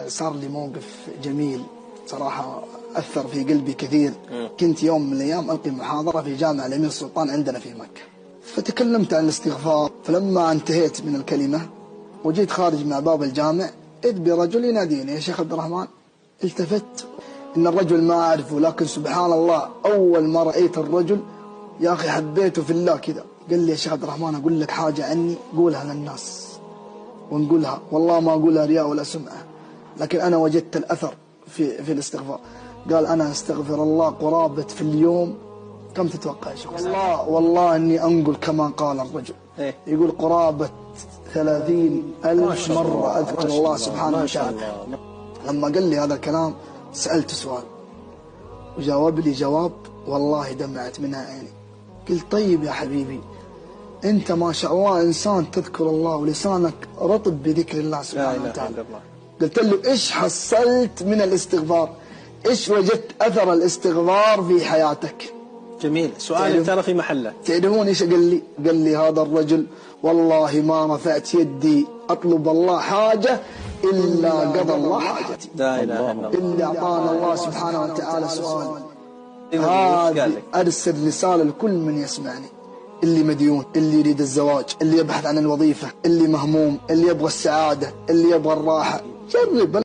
صار لي موقف جميل صراحة أثر في قلبي كثير. كنت يوم من الأيام ألقي محاضرة في جامع الأمير السلطان عندنا في مكة، فتكلمت عن الاستغفار. فلما انتهيت من الكلمة وجيت خارج مع باب الجامع إذ برجل يناديني: يا شيخ عبد الرحمن. التفت، إن الرجل ما أعرفه، لكن سبحان الله أول ما رأيت الرجل يا أخي حبيته في الله كذا. قال لي: يا شيخ عبد الرحمن أقول لك حاجة عني قولها للناس، ونقولها والله ما أقولها رياء ولا سمعة، لكن أنا وجدت الأثر في الاستغفار. قال: أنا أستغفر الله قرابة في اليوم كم تتوقع يا شيخ؟ والله أني أنقل كما قال الرجل، يقول قرابة 30,000 مرة أذكر الله سبحانه وتعالى. لما قال لي هذا الكلام سألت سؤال وجاوب لي جواب والله دمعت منها عيني. قلت: طيب يا حبيبي، أنت ما شاء الله إنسان تذكر الله ولسانك رطب بذكر الله سبحانه وتعالى. قلت له: إيش حصلت من الاستغفار؟ إيش وجدت أثر الاستغفار في حياتك؟ جميل، سؤال ترى في محله. تعرفون إيش قال لي؟ قال لي هذا الرجل: والله ما رفعت يدي أطلب الله حاجة إلا قضى الله حاجتي. لا إله إلا الله. إلا أعطانا الله سبحانه وتعالى سؤال. أرسل رسالة لكل من يسمعني، اللي مديون، اللي يريد الزواج، اللي يبحث عن الوظيفة، اللي مهموم، اللي يبغى السعادة، اللي يبغى الراحة. جرب.